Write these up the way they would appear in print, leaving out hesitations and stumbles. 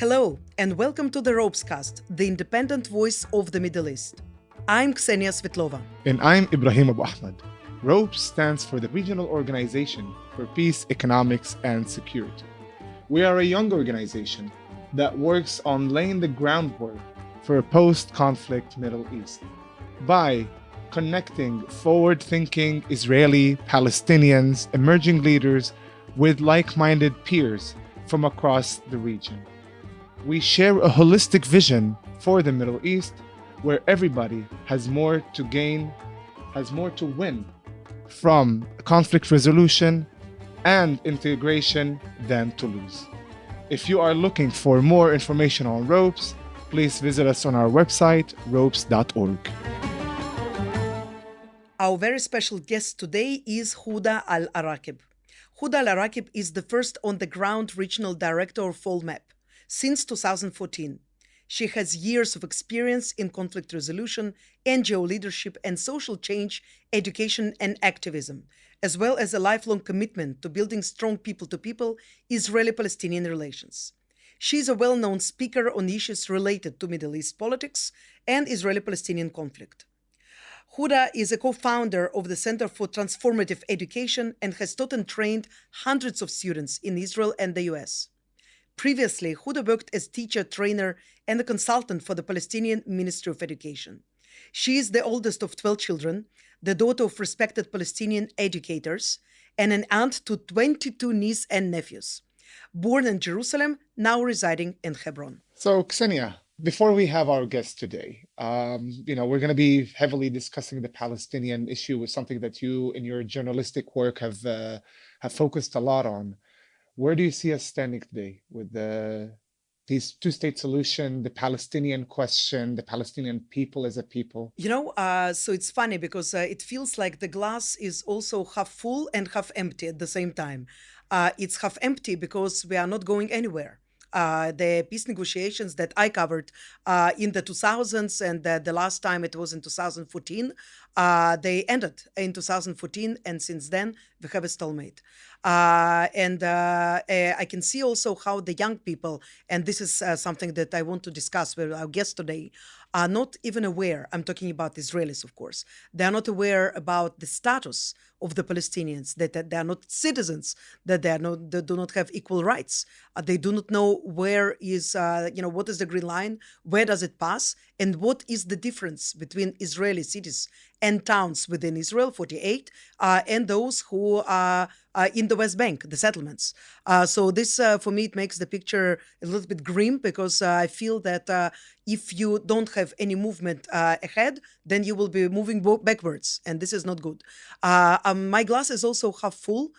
Hello, and welcome to the ROPESCAST, the independent voice of the Middle East. I'm Ksenia Svetlova. And I'm Ibrahim Abu-Ahmad. ROPES stands for the Regional Organization for Peace, Economics, and Security. We are a young organization that works on laying the groundwork for a post-conflict Middle East by connecting forward-thinking Israeli, Palestinians, emerging leaders with like-minded peers from across the region. We share a holistic vision for the Middle East where everybody has more to gain, has more to win from conflict resolution and integration than to lose. If you are looking for more information on ROPES, please visit us on our website, ropes.org. Our very special guest today is Huda Abu-Arquob. Huda Abu-Arquob is the first on-the-ground regional director of ALLMEP since 2014. She has years of experience in conflict resolution, NGO leadership, and social change, education, and activism, as well as a lifelong commitment to building strong people-to-people Israeli-Palestinian relations. She is a well-known speaker on issues related to Middle East politics and Israeli-Palestinian conflict. Huda is a co-founder of the Center for Transformative Education and has taught and trained hundreds of students in Israel and the US. Previously, Huda worked as teacher, trainer, and a consultant for the Palestinian Ministry of Education. She is the oldest of 12 children, the daughter of respected Palestinian educators, and an aunt to 22 nieces and nephews. Born in Jerusalem, now residing in Hebron. So, Ksenia, before we have our guest today, we're going to be heavily discussing the Palestinian issue, with something that you, in your journalistic work, have focused a lot on. Where do you see us standing today with this two-state solution, the Palestinian question, the Palestinian people as a people? So it's funny because it feels like the glass is also half full and half empty at the same time. It's half empty because we are not going anywhere. The peace negotiations that I covered in the 2000s, and the last time it was in 2014, they ended in 2014, and since then we have a stalemate. I can see also how the young people, and this is something that I want to discuss with our guest today, are not even aware. I'm talking about Israelis, of course. They are not aware about the status of the Palestinians, that they are not citizens, that they do not have equal rights. They do not know where is, what is the green line, where does it pass, and what is the difference between Israeli cities and towns within Israel, 48, and those who are in the West Bank, the settlements. So this, for me, it makes the picture a little bit grim, because I feel that if you don't have any movement ahead, then you will be moving backwards, and this is not good. My glass is also half full,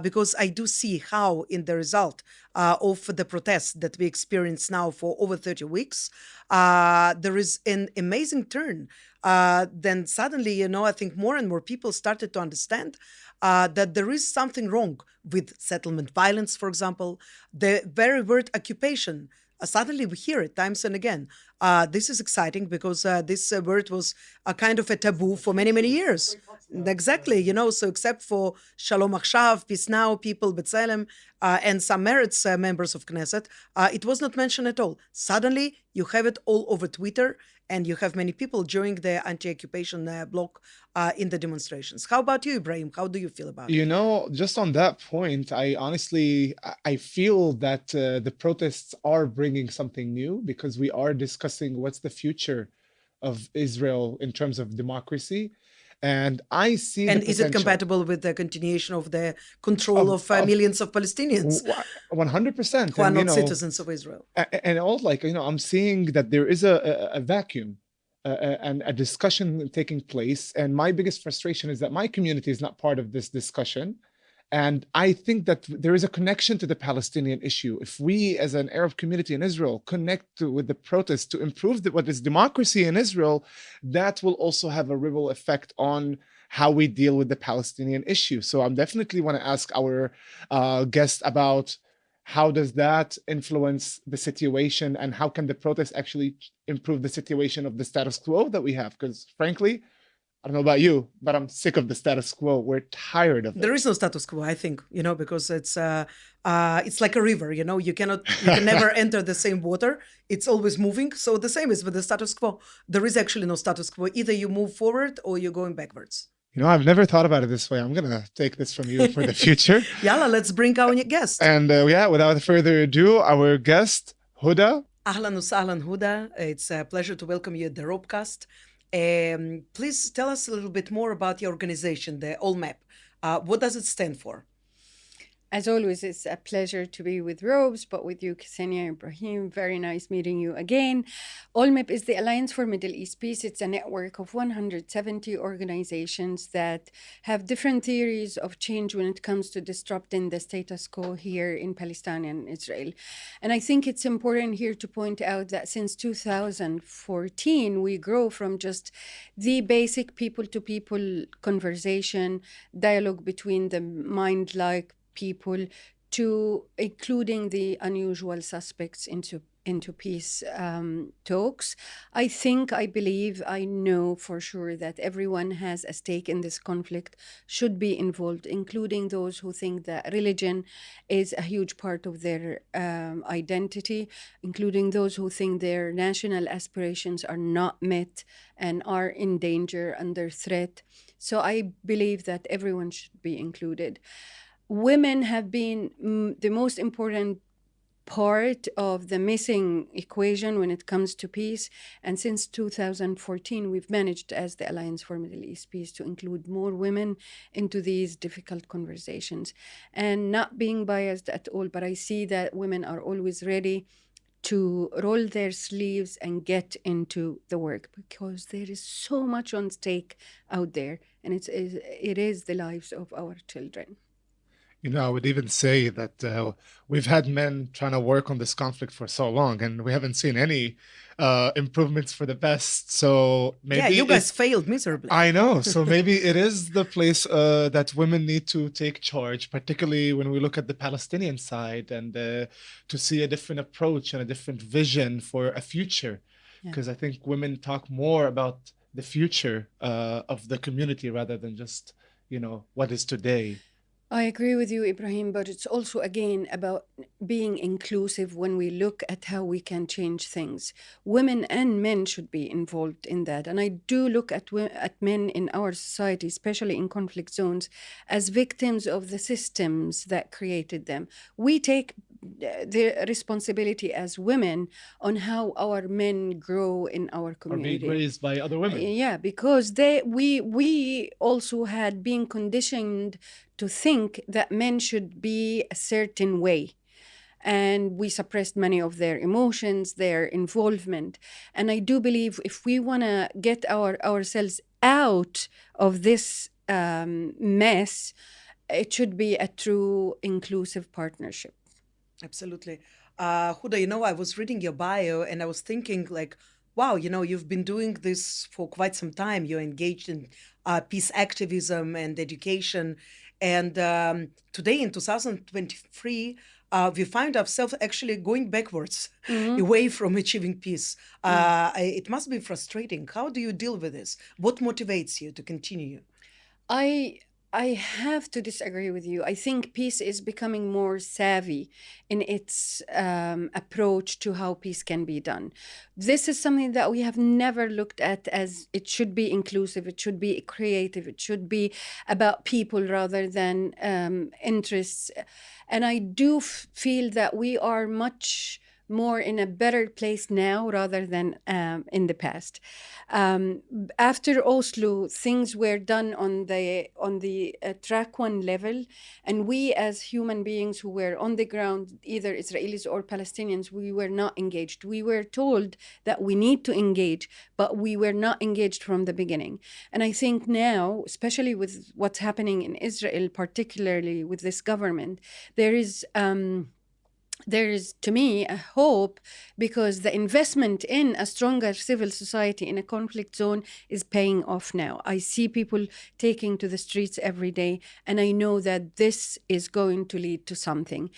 because I do see how, in the result of the protests that we experience now for over 30 weeks, there is an amazing turn. Then suddenly, I think more and more people started to understand that there is something wrong with settlement violence, for example. The very word occupation, suddenly we hear it times and again. This is exciting because this word was a kind of a taboo for many, many years. Exactly, so except for Shalom Achshav, Peace Now, People, B'Tselem, and some Meretz members of Knesset, it was not mentioned at all. Suddenly, you have it all over Twitter, and you have many people joining the anti-occupation bloc in the demonstrations. How about you, Ibrahim? How do you feel about it? Just on that point, I feel that the protests are bringing something new, because we are discussing what's the future of Israel in terms of democracy. And I see And the is it potential compatible with the continuation of the control of millions of Palestinians 100%. who are not citizens of Israel? And all, I'm seeing that there is a vacuum and a discussion taking place. And my biggest frustration is that my community is not part of this discussion. And I think that there is a connection to the Palestinian issue. If we, as an Arab community in Israel, connect with the protests to improve what is democracy in Israel, that will also have a ripple effect on how we deal with the Palestinian issue. So I'm definitely want to ask our guest about how does that influence the situation, and how can the protests actually improve the situation of the status quo that we have? Because frankly, I don't know about you, but I'm sick of the status quo. We're tired of There it. is no status quo, I think, because it's like a river. You can never enter the same water. It's always moving. So the same is with the status quo. There is actually no status quo. Either you move forward or you're going backwards. I've never thought about it this way. I'm going to take this from you for the future. Yalla, let's bring our guest. And yeah, without further ado, our guest, Huda. Ahlan wa sahlan, Huda. It's a pleasure to welcome you at the ROPESCAST. Please tell us a little bit more about your organization, the ALLMEP. What does it stand for? As always, it's a pleasure to be with Robes, but with you, Ksenia, Ibrahim. Very nice meeting you again. ALLMEP is the Alliance for Middle East Peace. It's a network of 170 organizations that have different theories of change when it comes to disrupting the status quo here in Palestine and Israel. And I think it's important here to point out that since 2014, we grow from just the basic people-to-people conversation, dialogue between the mind-like people to including the unusual suspects into peace talks. I believe, I know for sure that everyone has a stake in this conflict, should be involved, including those who think that religion is a huge part of their identity, including those who think their national aspirations are not met and are in danger, under threat. So I believe that everyone should be included. Women have been the most important part of the missing equation when it comes to peace. And since 2014, we've managed, as the Alliance for Middle East Peace, to include more women into these difficult conversations. And not being biased at all, but I see that women are always ready to roll their sleeves and get into the work, because there is so much on stake out there, and it is the lives of our children. I would even say that we've had men trying to work on this conflict for so long, and we haven't seen any improvements for the best. So maybe you guys failed miserably. I know. So maybe it is the place that women need to take charge, particularly when we look at the Palestinian side, and to see a different approach and a different vision for a future. Because I think women talk more about the future of the community rather than just, what is today. I agree with you, Ibrahim, but it's also, again, about being inclusive when we look at how we can change things. Women and men should be involved in that. And I do look at men in our society, especially in conflict zones, as victims of the systems that created them. We take the responsibility as women on how our men grow in our community. Or being raised by other women. Yeah, because we also had been conditioned to think that men should be a certain way. And we suppressed many of their emotions, their involvement. And I do believe if we want to get ourselves out of this mess, it should be a true inclusive partnership. Absolutely. Huda, I was reading your bio and I was thinking wow, you've been doing this for quite some time. You're engaged in peace activism and education. And today in 2023, we find ourselves actually going backwards away from achieving peace. It must be frustrating. How do you deal with this? What motivates you to continue? I have to disagree with you. I think peace is becoming more savvy in its approach to how peace can be done. This is something that we have never looked at as it should be inclusive, it should be creative, it should be about people rather than interests. And I do feel that we are much more in a better place now rather than in the past. After Oslo, things were done on the track one level, and we as human beings who were on the ground, either Israelis or Palestinians, we were not engaged. We were told that we need to engage, but we were not engaged from the beginning. And I think now, especially with what's happening in Israel, particularly with this government, there is, to me, a hope, because the investment in a stronger civil society in a conflict zone is paying off now. I see people taking to the streets every day, and I know that this is going to lead to something.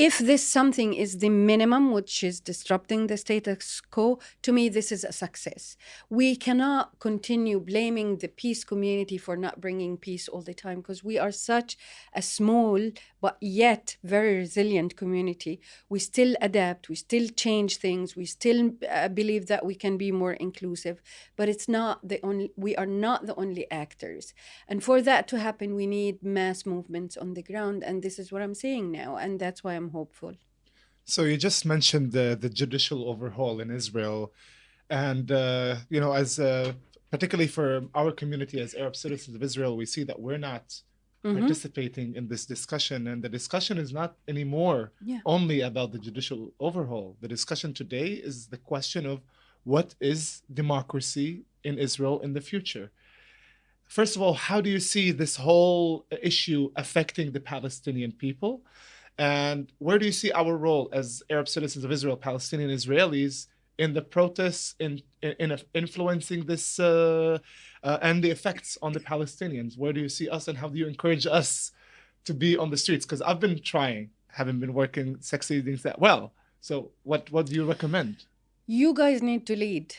If this something is the minimum, which is disrupting the status quo, to me, this is a success. We cannot continue blaming the peace community for not bringing peace all the time, because we are such a small but yet very resilient community. We still adapt, we still change things, we still believe that we can be more inclusive, but we are not the only actors. And for that to happen, we need mass movements on the ground, and this is what I'm seeing now, and that's why I'm hopeful. So you just mentioned the judicial overhaul in Israel, and as particularly for our community as Arab citizens of Israel, we see that we're not participating in this discussion, and the discussion is not anymore only about the judicial overhaul. The discussion today is the question of what is democracy in Israel in the future. First of all, how do you see this whole issue affecting the Palestinian people? And where do you see our role as Arab citizens of Israel, Palestinian Israelis, in the protests, in influencing this and the effects on the Palestinians? Where do you see us, and how do you encourage us to be on the streets? Because I've been trying, haven't been working, succeeding that well. So what do you recommend? You guys need to lead.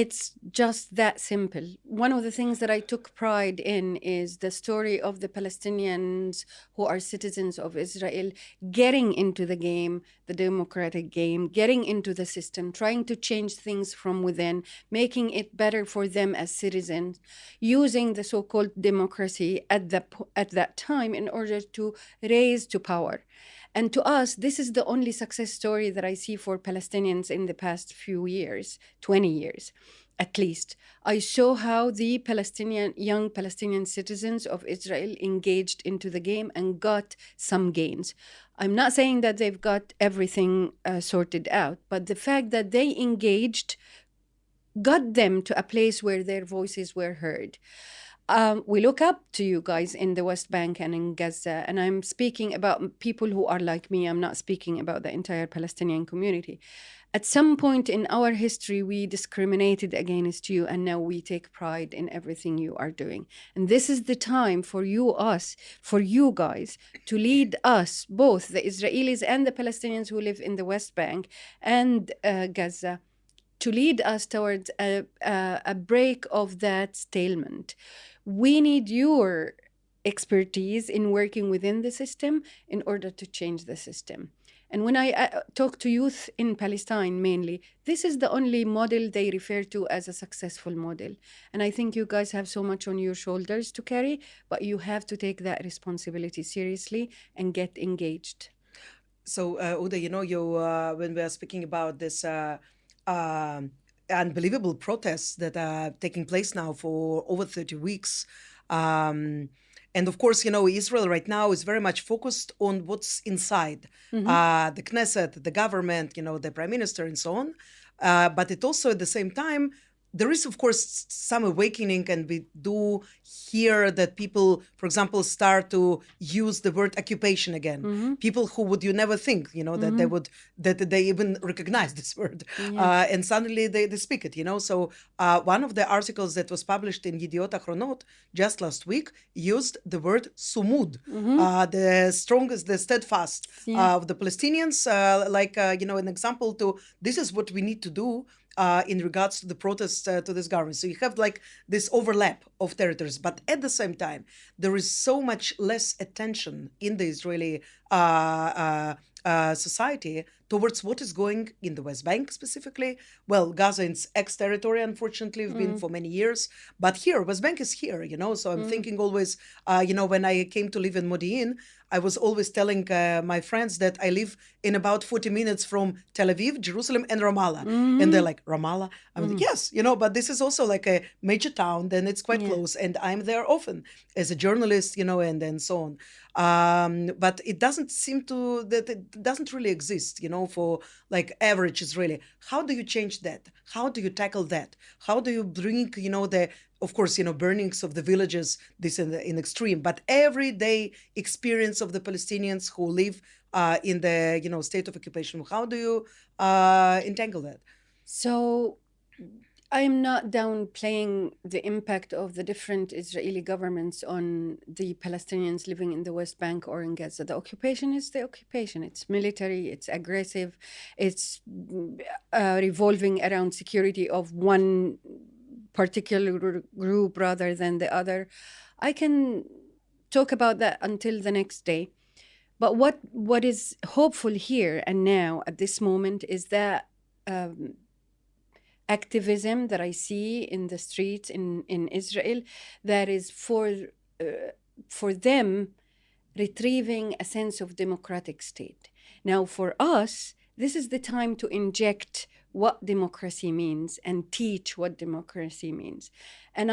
It's just that simple. One of the things that I took pride in is the story of the Palestinians who are citizens of Israel getting into the game, the democratic game, getting into the system, trying to change things from within, making it better for them as citizens, using the so-called democracy at that time in order to raise to power. And to us, this is the only success story that I see for Palestinians in the past few years, 20 years at least. I saw how the young Palestinian citizens of Israel engaged into the game and got some gains. I'm not saying that they've got everything sorted out, but the fact that they engaged got them to a place where their voices were heard. We look up to you guys in the West Bank and in Gaza, and I'm speaking about people who are like me. I'm not speaking about the entire Palestinian community. At some point in our history, we discriminated against you, and now we take pride in everything you are doing. And this is the time for you guys, to lead us, both the Israelis and the Palestinians who live in the West Bank and Gaza, to lead us towards a break of that stalemate. We need your expertise in working within the system in order to change the system. And when I talk to youth in Palestine mainly, this is the only model they refer to as a successful model. And I think you guys have so much on your shoulders to carry, but you have to take that responsibility seriously and get engaged. So, Huda, when we are speaking about this unbelievable protests that are taking place now for over 30 weeks. And of course, Israel right now is very much focused on what's inside the Knesset, the government, the prime minister, and so on. But it also, at the same time, there is, of course, some awakening, and we do hear that people, for example, start to use the word occupation again. People who would you never think, that they even recognize this word, and suddenly they speak it. So one of the articles that was published in Yediot Achronot just last week used the word sumud, the strongest, the steadfast of the Palestinians, an example to this is what we need to do. In regards to the protests to this government. So you have this overlap of territories, but at the same time, there is so much less attention in the Israeli society towards what is going in the West Bank specifically. Well, Gaza is ex-territory, unfortunately, have been for many years. But here, West Bank is here, So I'm thinking always, when I came to live in Modi'in, I was always telling my friends that I live in about 40 minutes from Tel Aviv, Jerusalem, and Ramallah. And they're like, Ramallah? I'm like, yes, but this is also like a major town, then it's quite close. And I'm there often as a journalist, and so on. But it doesn't seem that it doesn't really exist, for average Israeli. How do you change that? How do you tackle that? How do you bring, of course, burnings of the villages, this in extreme, but everyday experience of the Palestinians who live in the, state of occupation? How do you entangle that? So I am not downplaying the impact of the different Israeli governments on the Palestinians living in the West Bank or in Gaza. The occupation is the occupation. It's military, it's aggressive, it's revolving around security of one particular group rather than the other. I can talk about that until the next day. But what is hopeful here and now at this moment is that activism that I see in the streets in Israel that is for them retrieving a sense of democratic state. Now, for us, this is the time to inject what democracy means and teach what democracy means. And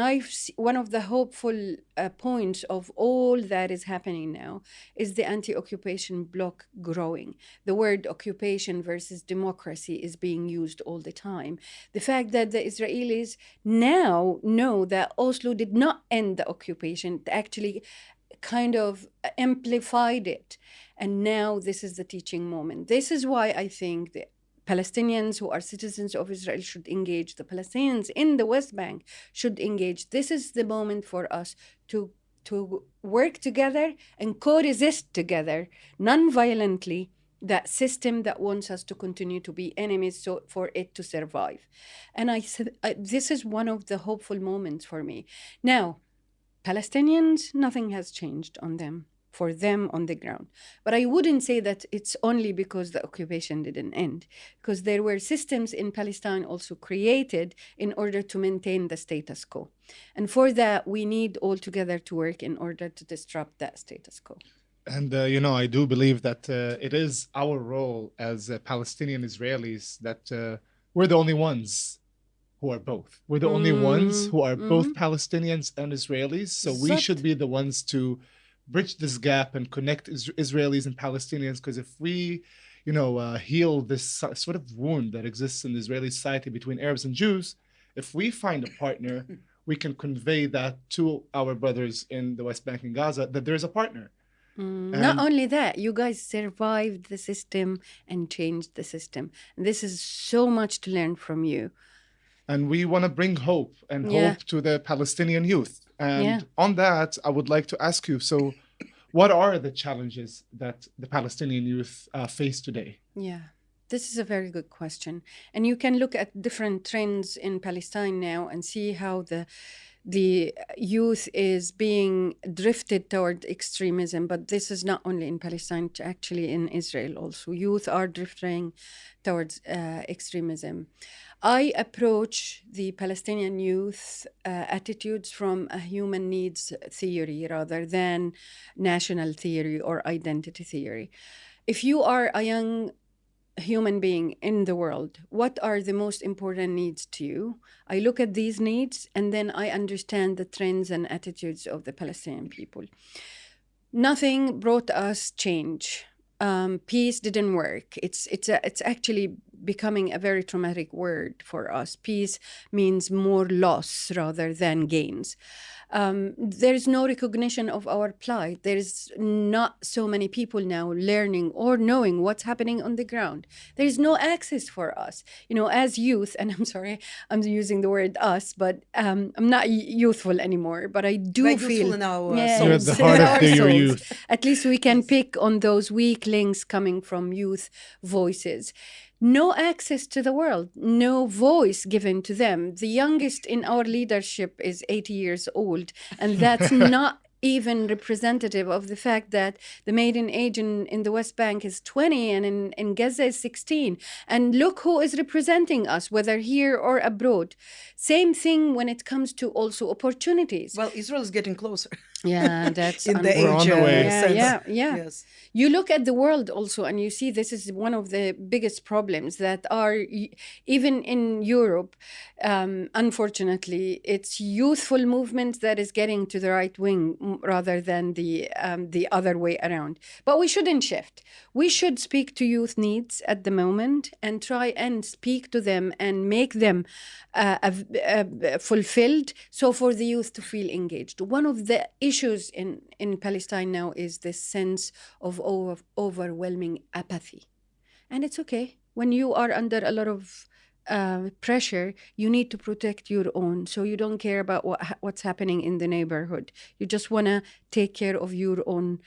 one of the hopeful points of all that is happening now is the anti-occupation bloc growing. The word occupation versus democracy is being used all the time. The fact that the Israelis now know that Oslo did not end the occupation, it actually kind of amplified it. And now this is the teaching moment. This is why I think the Palestinians who are citizens of Israel should engage. The Palestinians in the West Bank should engage. This is the moment for us to work together and coexist together, non-violently, that system that wants us to continue to be enemies so for it to survive. And I said, this is one of the hopeful moments for me. Now, Palestinians, nothing has changed on them, for them on the ground. But I wouldn't say that it's only because the occupation didn't end, because there were systems in Palestine also created in order to maintain the status quo. And for that, we need all together to work in order to disrupt that status quo. And, I do believe that it is our role as Palestinian Israelis that we're the only ones who are both. We're the only ones who are both Palestinians and Israelis. So we should be the ones to bridge this gap and connect Israelis and Palestinians. Because if we, heal this sort of wound that exists in the Israeli society between Arabs and Jews, if we find a partner, we can convey that to our brothers in the West Bank and Gaza, that there's a partner. Not only that, you guys survived the system and changed the system. And this is so much to learn from you. And we want to bring hope to the Palestinian youth. And on that, I would like to ask you, so what are the challenges that the Palestinian youth face today? Yeah, this is a very good question. And you can look at different trends in Palestine now and see how the youth is being drifted toward extremism. But this is not only in Palestine, it's actually in Israel also. Youth are drifting towards extremism. I approach the Palestinian youth attitudes from a human needs theory rather than national theory or identity theory. If you are a young human being in the world, what are the most important needs to you? I look at these needs and then I understand the trends and attitudes of the Palestinian people. Nothing brought us change. Peace didn't work. It's actually becoming a very traumatic word for us. Peace means more loss rather than gains. There is no recognition of our plight. There is not so many people now learning or knowing what's happening on the ground. There is no access for us. As youth, and I'm sorry, I'm using the word us, but I'm not youthful anymore, but I do feel in our You're at the heart of your youth. At least we can pick on those weak links coming from youth voices. No access to the world, no voice given to them. The youngest in our leadership is 80 years old, and that's not even representative of the fact that the median age in the West Bank is 20 and in Gaza is 16. And look who is representing us, whether here or abroad. Same thing when it comes to also opportunities. Well, Israel is getting closer. Yeah, that's in the age. We're on the way. Yeah. Yes. You look at the world also, and you see this is one of the biggest problems that are even in Europe. Unfortunately, it's youthful movement that is getting to the right wing rather than the other way around. But we shouldn't shift. We should speak to youth needs at the moment and try and speak to them and make them fulfilled. So for the youth to feel engaged. One of the issues in Palestine now is this sense of overwhelming apathy. And it's okay. When you are under a lot of pressure, you need to protect your own. So you don't care about what's happening in the neighborhood. You just want to take care of your own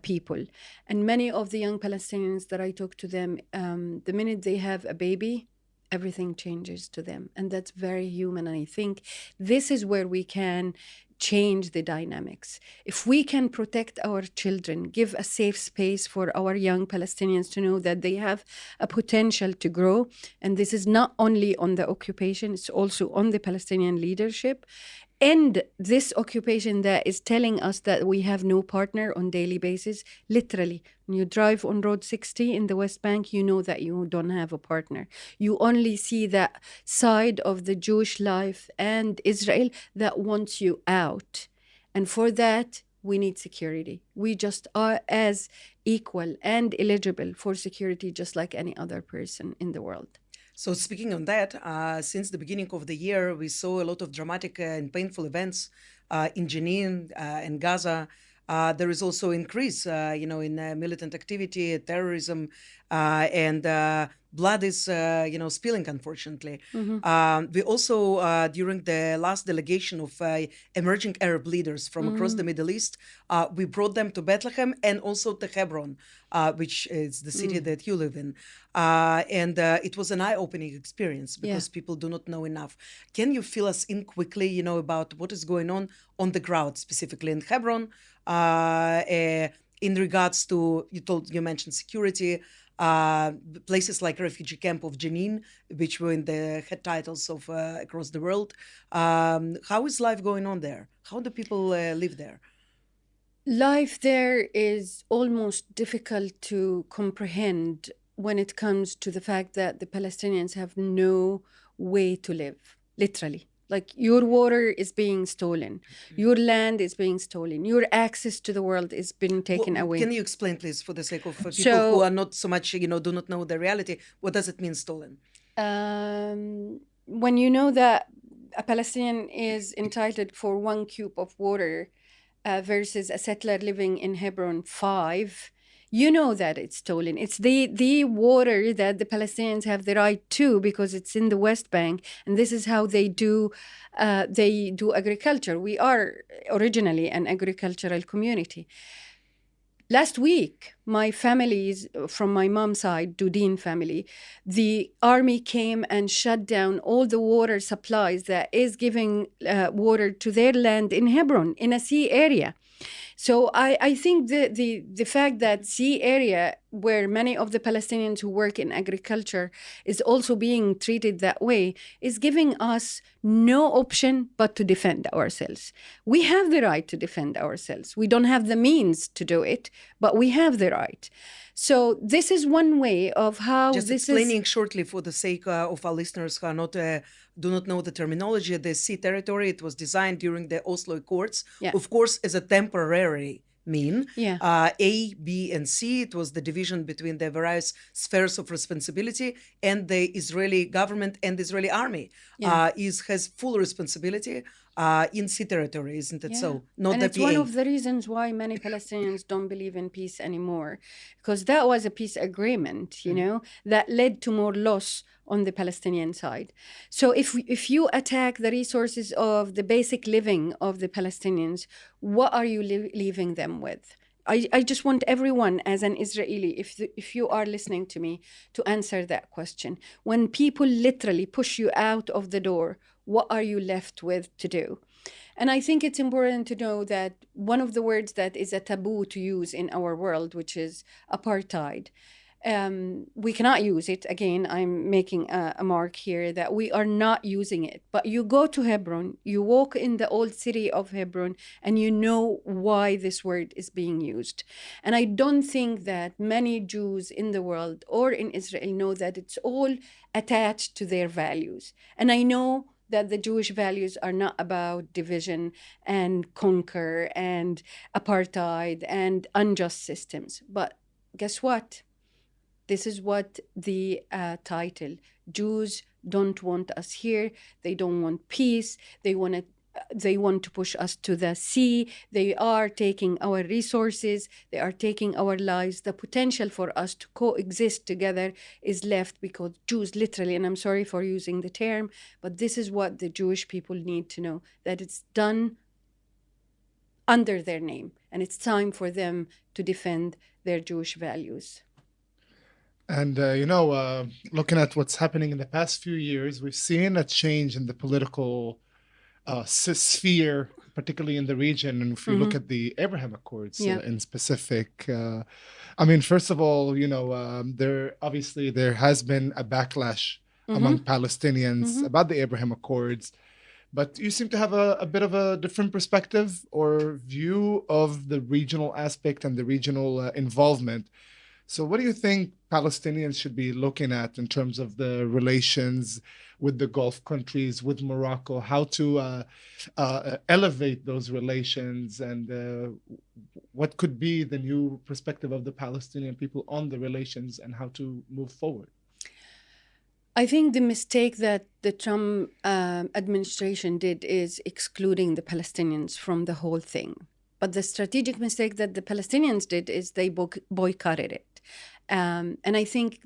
people. And many of the young Palestinians that I talk to them, the minute they have a baby, everything changes to them. And that's very human. And I think this is where we can change the dynamics. If we can protect our children, give a safe space for our young Palestinians to know that they have a potential to grow, and this is not only on the occupation, it's also on the Palestinian leadership, end this occupation that is telling us that we have no partner on daily basis. Literally, when you drive on Road 60 in the West Bank, you know that you don't have a partner. You only see that side of the Jewish life and Israel that wants you out. And for that, we need security. We just are as equal and eligible for security just like any other person in the world. So speaking on that, since the beginning of the year, we saw a lot of dramatic and painful events in Jenin and Gaza. There is also increase, in militant activity, terrorism, and blood is, spilling, unfortunately. We also, during the last delegation of emerging Arab leaders from across the Middle East, we brought them to Bethlehem and also to Hebron, which is the city that you live in. And it was an eye-opening experience because people do not know enough. Can you fill us in quickly, about what is going on the ground, specifically in Hebron, in regards to, you mentioned security, places like refugee camp of Jenin, which were in the head titles of across the world. How is life going on there? How do people live there? Life there is almost difficult to comprehend when it comes to the fact that the Palestinians have no way to live, literally. Like your water is being stolen, your land is being stolen, your access to the world is being taken away. Can you explain, please, for the sake of people who are not so much, do not know the reality, what does it mean stolen? When you know that a Palestinian is entitled for 1 cube of water versus a settler living in Hebron 5, you know that it's stolen. It's the water that the Palestinians have the right to because it's in the West Bank, and this is how they do agriculture. We are originally an agricultural community. Last week, my families from my mom's side, Dudin family, the army came and shut down all the water supplies that is giving water to their land in Hebron, in a sea area. So I think the fact that sea area, where many of the Palestinians who work in agriculture is also being treated that way, is giving us no option but to defend ourselves. We have the right to defend ourselves. We don't have the means to do it, but we have the right. So this is one way of how just this explaining shortly for the sake of our listeners who are not do not know the terminology. The sea territory, it was designed during the Oslo Accords, of course, as a temporary mean. A, B, and C. It was the division between the various spheres of responsibility, and the Israeli government and the Israeli army has full responsibility in sea territory, isn't it so? Not and the it's PA. one of the reasons why many Palestinians don't believe in peace anymore, because that was a peace agreement, that led to more loss on the Palestinian side. So if you attack the resources of the basic living of the Palestinians, what are you leaving them with? I just want everyone as an Israeli, if you are listening to me, to answer that question. When people literally push you out of the door, what are you left with to do? And I think it's important to know that one of the words that is a taboo to use in our world, which is apartheid, we cannot use it. Again, I'm making a mark here that we are not using it. But you go to Hebron, you walk in the old city of Hebron, and you know why this word is being used. And I don't think that many Jews in the world or in Israel know that it's all attached to their values. And I know that the Jewish values are not about division and conquer and apartheid and unjust systems. But guess what? This is what the title, Jews don't want us here. They don't want peace. They want they want to push us to the sea. They are taking our resources. They are taking our lives. The potential for us to coexist together is left because Jews literally, and I'm sorry for using the term, but this is what the Jewish people need to know, that it's done under their name, and it's time for them to defend their Jewish values. And, looking at what's happening in the past few years, we've seen a change in the political sphere, particularly in the region. And if we look at the Abraham Accords in specific, first of all, there has been a backlash among Palestinians about the Abraham Accords. But you seem to have a bit of a different perspective or view of the regional aspect and the regional involvement. So what do you think Palestinians should be looking at in terms of the relations with the Gulf countries, with Morocco, how to elevate those relations, and what could be the new perspective of the Palestinian people on the relations and how to move forward? I think the mistake that the Trump administration did is excluding the Palestinians from the whole thing. But the strategic mistake that the Palestinians did is they boycotted it. And I think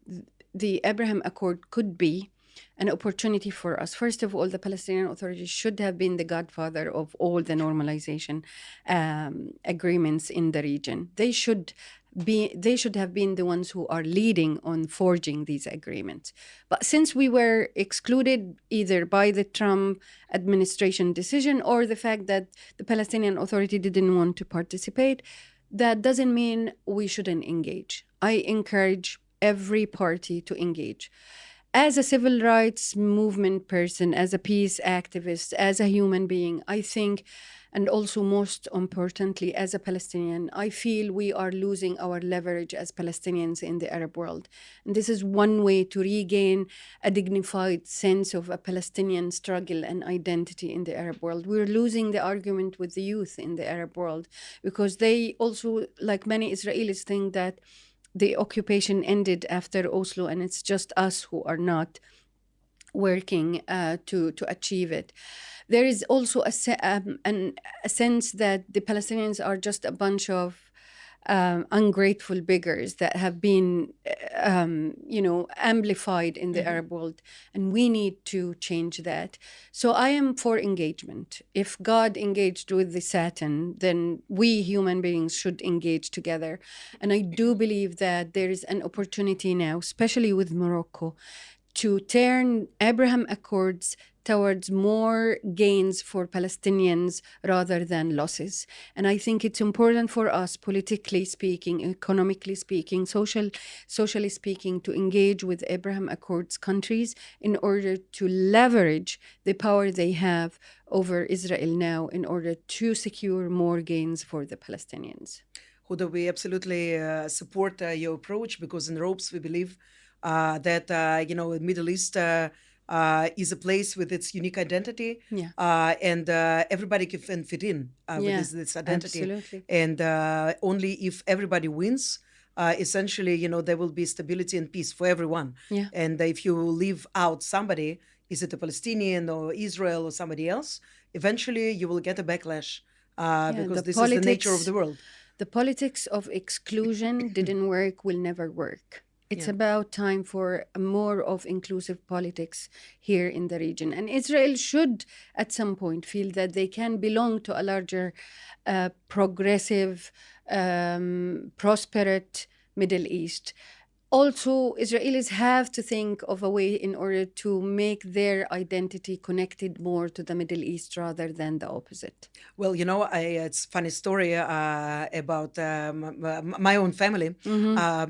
the Abraham Accord could be an opportunity for us. First of all, the Palestinian Authority should have been the godfather of all the normalization agreements in the region. They should have been the ones who are leading on forging these agreements. But since we were excluded either by the Trump administration decision or the fact that the Palestinian Authority didn't want to participate, that doesn't mean we shouldn't engage. I encourage every party to engage. As a civil rights movement person, as a peace activist, as a human being, I think, and also most importantly, as a Palestinian, I feel we are losing our leverage as Palestinians in the Arab world. And this is one way to regain a dignified sense of a Palestinian struggle and identity in the Arab world. We're losing the argument with the youth in the Arab world because they also, like many Israelis, think that the occupation ended after Oslo and it's just us who are not working to achieve it. There is also a sense that the Palestinians are just a bunch of ungrateful beggars that have been, amplified in the Arab world, and we need to change that. So I am for engagement. If God engaged with the Satan, then we human beings should engage together. And I do believe that there is an opportunity now, especially with Morocco, to turn Abraham Accords towards more gains for Palestinians rather than losses. And I think it's important for us, politically speaking, economically speaking, socially speaking, to engage with Abraham Accords countries in order to leverage the power they have over Israel now in order to secure more gains for the Palestinians. Huda, we absolutely support your approach because in ROPES we believe that the Middle East is a place with its unique identity, and everybody can fit in with this identity. Absolutely. And only if everybody wins, essentially, there will be stability and peace for everyone. Yeah. And if you leave out somebody, is it a Palestinian or Israel or somebody else, eventually you will get a backlash because this is the nature of the world. The politics of exclusion didn't work, will never work. It's about time for more of inclusive politics here in the region. And Israel should, at some point, feel that they can belong to a larger, progressive, prosperous Middle East. Also, Israelis have to think of a way in order to make their identity connected more to the Middle East rather than the opposite. Well, it's a funny story about my own family.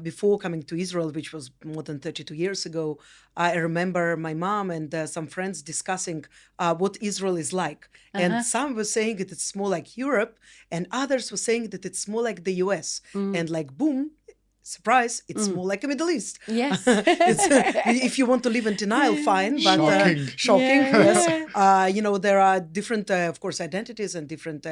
Before coming to Israel, which was more than 32 years ago, I remember my mom and some friends discussing what Israel is like. And some were saying that it's more like Europe, and others were saying that it's more like the US. And like, boom, surprise, it's more like the Middle East. Yes. If you want to live in denial, fine. But shocking. Yes. There are different, of course, identities and different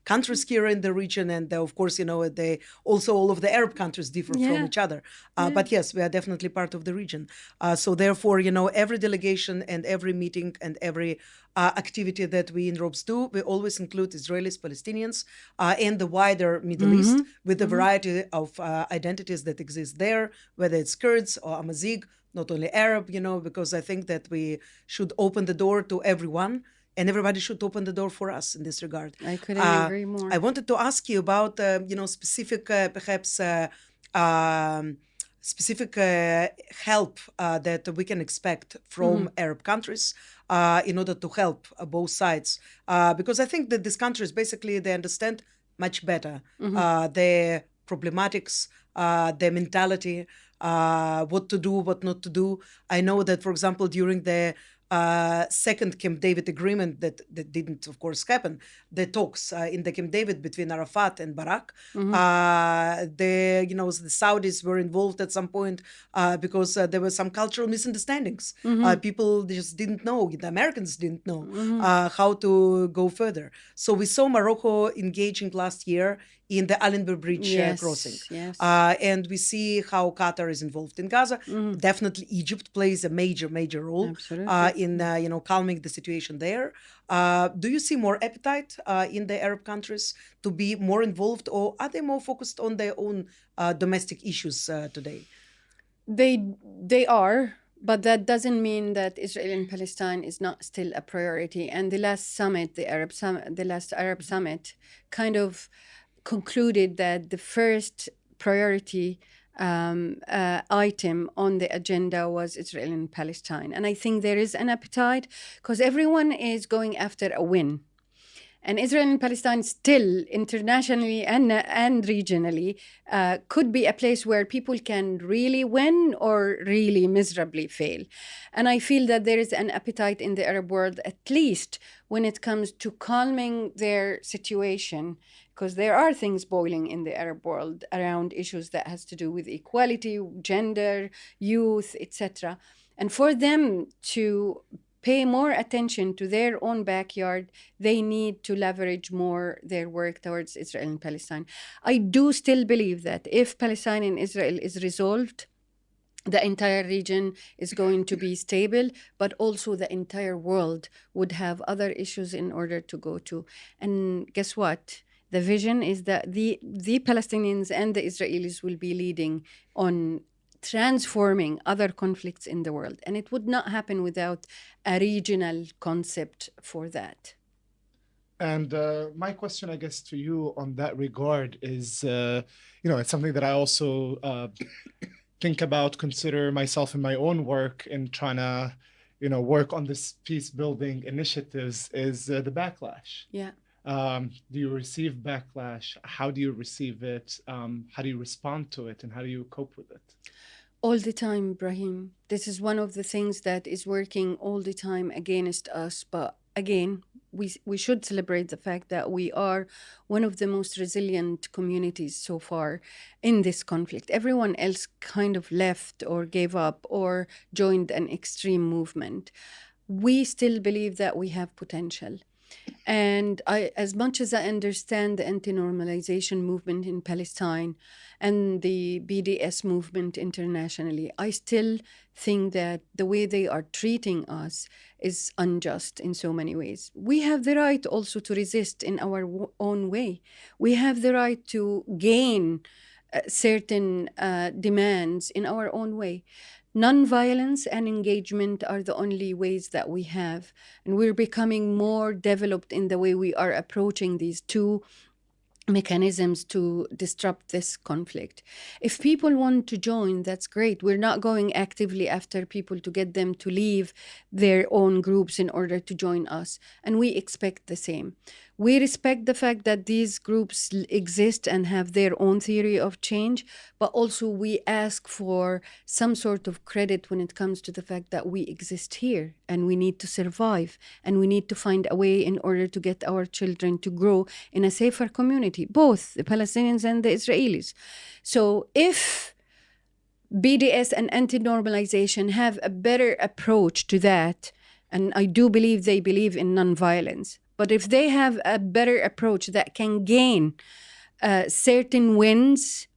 countries here in the region. And of course, they also all of the Arab countries differ from each other. But yes, we are definitely part of the region. So therefore, every delegation and every meeting and every activity that we in ROPES do. We always include Israelis, Palestinians, and the wider Middle East with a variety of identities that exist there, whether it's Kurds or Amazigh, not only Arab, because I think that we should open the door to everyone, and everybody should open the door for us in this regard. I couldn't agree more. I wanted to ask you about, specific, perhaps, specific help that we can expect from Arab countries in order to help both sides. Because I think that these countries, basically, they understand much better their problematics, their mentality, what to do, what not to do. I know that, for example, during the second Camp David agreement that didn't, of course, happen, the talks in the Camp David between Arafat and Barak, the Saudis were involved at some point because there were some cultural misunderstandings. People just didn't know, the Americans didn't know how to go further. So we saw Morocco engaging last year in the Allenby Bridge crossing. Yes. And we see how Qatar is involved in Gaza. Definitely Egypt plays a major role in calming the situation there. Do you see more appetite in the Arab countries to be more involved, or are they more focused on their own domestic issues today? They are, but that doesn't mean that Israel and Palestine is not still a priority. And the last summit, the last Arab summit, kind of concluded that the first priority item on the agenda was Israel and Palestine. And I think there is an appetite because everyone is going after a win. And Israel and Palestine still internationally and regionally could be a place where people can really win or really miserably fail. And I feel that there is an appetite in the Arab world, at least when it comes to calming their situation, because there are things boiling in the Arab world around issues that has to do with equality, gender, youth, etc. And for them to pay more attention to their own backyard, they need to leverage more their work towards Israel and Palestine. I do still believe that if Palestine and Israel is resolved, the entire region is going to be stable, but also the entire world would have other issues in order to go to. And guess what? The vision is that the Palestinians and the Israelis will be leading on transforming other conflicts in the world. And it would not happen without a regional concept for that. And my question, I guess, to you on that regard is, it's something that I also think about, consider myself in my own work in trying to, work on this peace building initiatives is the backlash. Yeah. Do you receive backlash? How do you receive it? How do you respond to it? And how do you cope with it? All the time, Ibrahim. This is one of the things that is working all the time against us. But again, we should celebrate the fact that we are one of the most resilient communities so far in this conflict. Everyone else kind of left or gave up or joined an extreme movement. We still believe that we have potential. And as much as I understand the anti-normalization movement in Palestine and the BDS movement internationally, I still think that the way they are treating us is unjust in so many ways. We have the right also to resist in our own way. We have the right to gain certain demands in our own way. Non-violence and engagement are the only ways that we have. And we're becoming more developed in the way we are approaching these two mechanisms to disrupt this conflict. If people want to join, that's great. We're not going actively after people to get them to leave their own groups in order to join us. And we expect the same. We respect the fact that these groups exist and have their own theory of change, but also we ask for some sort of credit when it comes to the fact that we exist here and we need to survive and we need to find a way in order to get our children to grow in a safer community, both the Palestinians and the Israelis. So if BDS and anti-normalization have a better approach to that, and I do believe they believe in nonviolence, but if they have a better approach that can gain certain wins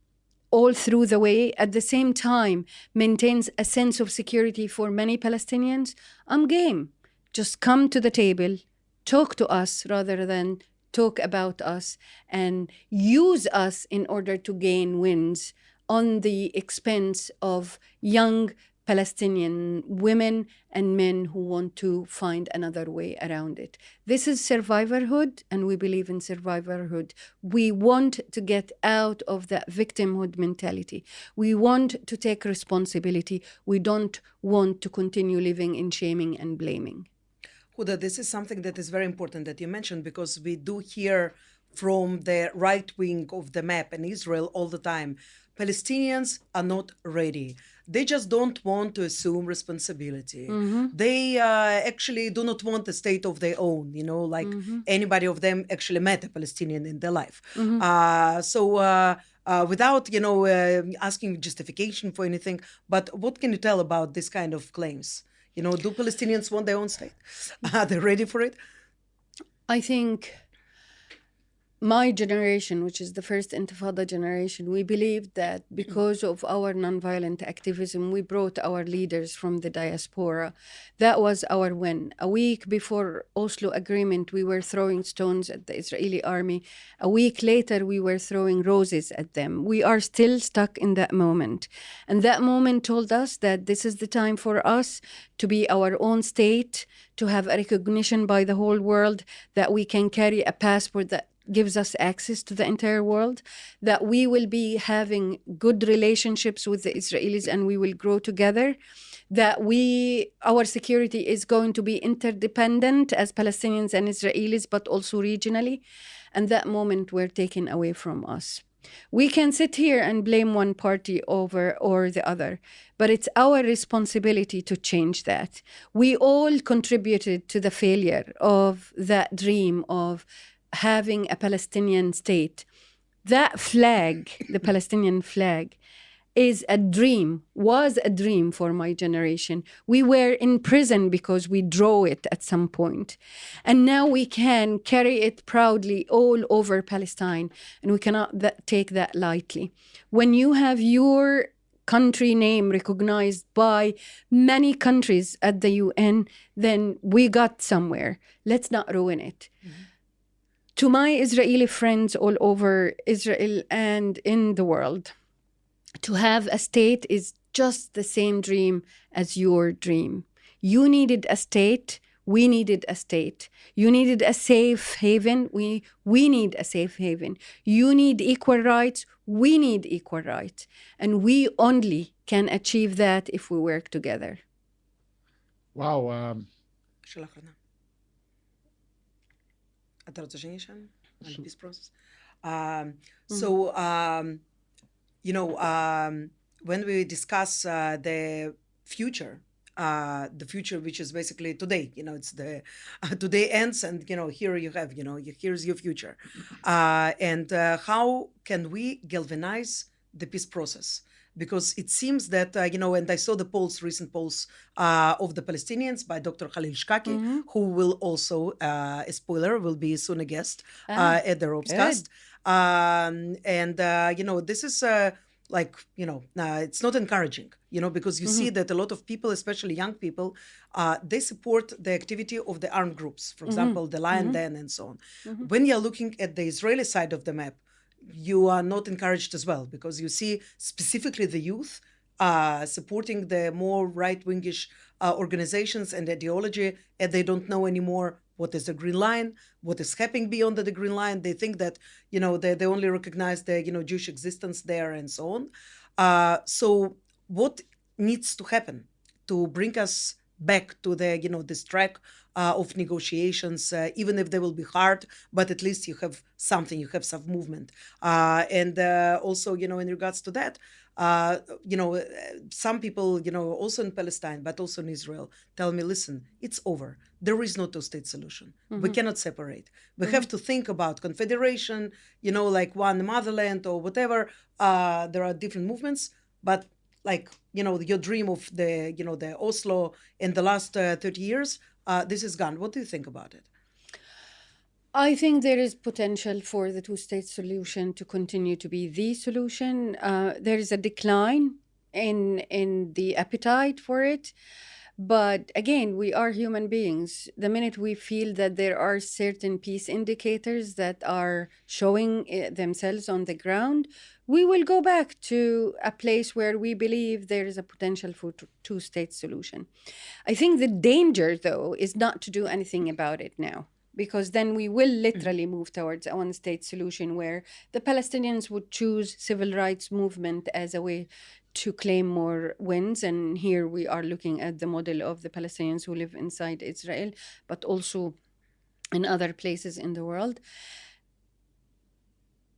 all through the way, at the same time maintains a sense of security for many Palestinians, I'm game. just come to the table, talk to us rather than talk about us, and use us in order to gain wins on the expense of young Palestinian women and men who want to find another way around it. This is survivorhood, and we believe in survivorhood. We want to get out of that victimhood mentality. We want to take responsibility. We don't want to continue living in shaming and blaming. Huda, this is something that is very important that you mentioned, because we do hear from the right wing of the map in Israel all the time. Palestinians are not ready. They just don't want to assume responsibility. They actually do not want a state of their own, like anybody of them actually met a Palestinian in their life. Without, asking justification for anything, but what can you tell about this kind of claims? Do Palestinians want their own state? Are they ready for it? I think my generation, which is the first Intifada generation, we believed that because of our nonviolent activism, we brought our leaders from the diaspora. That was our win. A week before Oslo Agreement, we were throwing stones at the Israeli army. A week later, we were throwing roses at them. We are still stuck in that moment. And that moment told us that this is the time for us to be our own state, to have a recognition by the whole world that we can carry a passport that gives us access to the entire world, that we will be having good relationships with the Israelis and we will grow together, that our security is going to be interdependent as Palestinians and Israelis, but also regionally. And that moment were taken away from us. We can sit here and blame one party over or the other, but it's our responsibility to change that. We all contributed to the failure of that dream of having a Palestinian state. That flag, the Palestinian flag, was a dream for my generation. We were in prison because we drew it at some point. And now we can carry it proudly all over Palestine, and we cannot take that lightly. When you have your country name recognized by many countries at the UN, then we got somewhere. Let's not ruin it. To my Israeli friends all over Israel and in the world, to have a state is just the same dream as your dream. You needed a state. We needed a state. You needed a safe haven. We need a safe haven. You need equal rights. We need equal rights. And we only can achieve that if we work together. Wow. אתה רוצה שאני אשאל? על peace process? When we discuss the future which is basically today, it's the today ends, and here you have, here's your future, and how can we galvanize the peace process? Because it seems that, and I saw the recent polls of the Palestinians by Dr. Khalil Shkaki, who will also, a spoiler, will be soon a guest at the ROPESCAST. This is it's not encouraging, because you see that a lot of people, especially young people, they support the activity of the armed groups, for example, the Lion Den and so on. When you're looking at the Israeli side of the map, you are not encouraged as well, because you see specifically the youth supporting the more right-wingish organizations and ideology, and they don't know anymore what is the green line, what is happening beyond the green line. They think that, they only recognize the, Jewish existence there and so on. So what needs to happen to bring us back to the, this track of negotiations, even if they will be hard, but at least you have something, you have some movement. Also, in regards to that, some people, also in Palestine, but also in Israel, tell me, listen, it's over. There is no two-state solution. We cannot separate. We have to think about confederation, like one motherland or whatever. There are different movements, but your dream of the, the Oslo in the last 30 years, this is gone. What do you think about it? I think there is potential for the two-state solution to continue to be the solution. There is a decline in the appetite for it. But again, we are human beings. The minute we feel that there are certain peace indicators that are showing themselves on the ground, we will go back to a place where we believe there is a potential for two-state solution. I think the danger, though, is not to do anything about it now, because then we will literally move towards a one-state solution where the Palestinians would choose civil rights movement as a way to claim more wins. And here we are looking at the model of the Palestinians who live inside Israel, but also in other places in the world.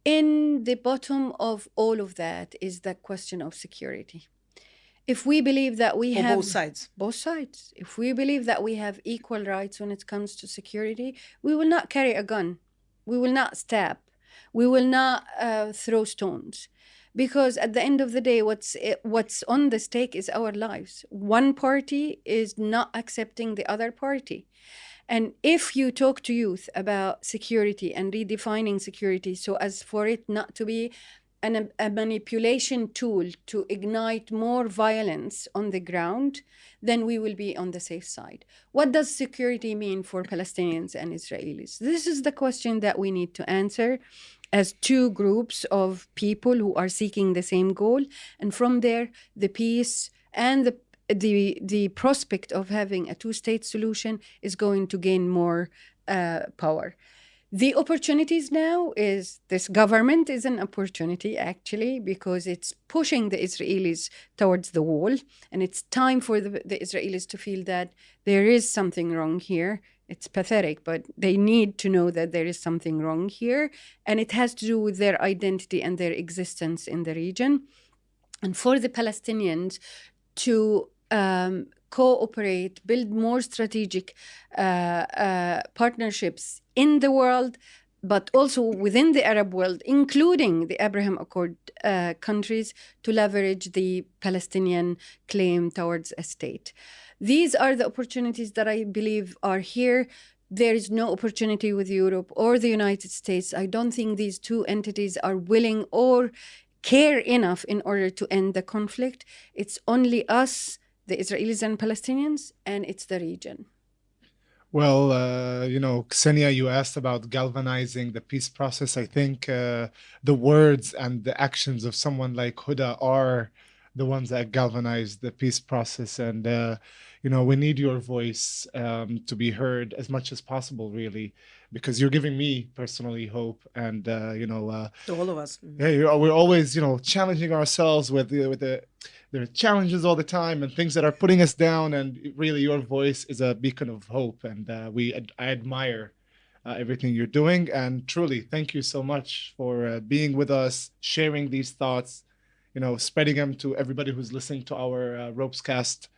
In the bottom of all of that is the question of security. If we believe that we For have both sides. if we believe that we have equal rights when it comes to security, we will not carry a gun, we will not stab, we will not throw stones, because at the end of the day, what's on the stake is our lives. One party is not accepting the other party. And if you talk to youth about security and redefining security so as for it not to be a manipulation tool to ignite more violence on the ground, then we will be on the safe side. What does security mean for Palestinians and Israelis? This is the question that we need to answer as two groups of people who are seeking the same goal. And from there, the peace and the prospect of having a two-state solution is going to gain more power. The opportunities now is this government is an opportunity, actually, because it's pushing the Israelis towards the wall. And it's time for the Israelis to feel that there is something wrong here. It's pathetic, but they need to know that there is something wrong here. And it has to do with their identity and their existence in the region. And for the Palestinians to cooperate, build more strategic partnerships in the world, but also within the Arab world, including the Abraham Accord countries, to leverage the Palestinian claim towards a state. These are the opportunities that I believe are here. There is no opportunity with Europe or the United States. I don't think these two entities are willing or care enough in order to end the conflict. It's only us, the Israelis and Palestinians, and it's the region. Well, Ksenia, you asked about galvanizing the peace process. I think the words and the actions of someone like Huda are the ones that galvanize the peace process. And, we need your voice to be heard as much as possible, really, because you're giving me personally hope. And, To all of us. yeah, we're always, challenging ourselves with the challenges all the time and things that are putting us down. And really, your voice is a beacon of hope. And I admire everything you're doing. And truly, thank you so much for being with us, sharing these thoughts, spreading them to everybody who's listening to our ROPESCAST.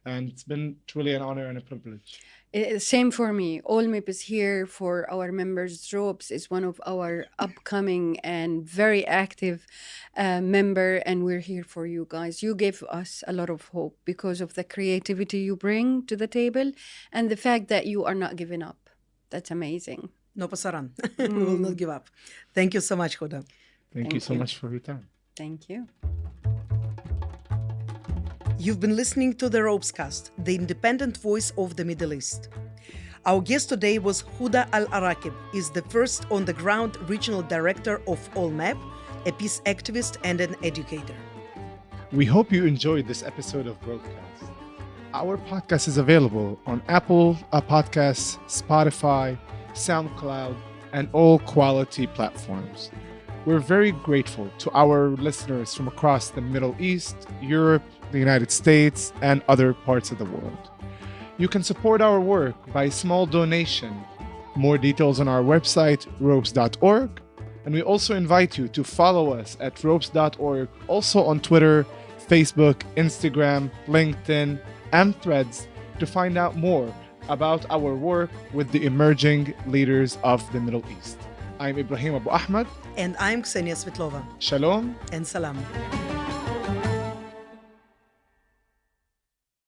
And it's been truly an honor and a privilege. Same for me. ALLMEP is here for our members. ROPES is one of our upcoming and very active member, and we're here for you guys. You give us a lot of hope because of the creativity you bring to the table and the fact that you are not giving up. That's amazing. No pasaran. We will not give up. Thank you so much, Huda. Thank you so much for your time. Thank you. You've been listening to the ROPESCAST, the independent voice of the Middle East. Our guest today was Huda Abu-Arquob, is the first on-the-ground regional director of ALLMEP, a peace activist and an educator. We hope you enjoyed this episode of Broadcast. Our podcast is available on Apple Podcasts, Spotify, SoundCloud, and all quality platforms. We're very grateful to our listeners from across the Middle East, Europe, the United States, and other parts of the world. You can support our work by a small donation. More details on our website, ropes.org. And we also invite you to follow us at ropes.org, also on Twitter, Facebook, Instagram, LinkedIn, and Threads to find out more about our work with the emerging leaders of the Middle East. I'm Ibrahim Abu-Ahmad. And I'm Ksenia Svetlova. Shalom and salam.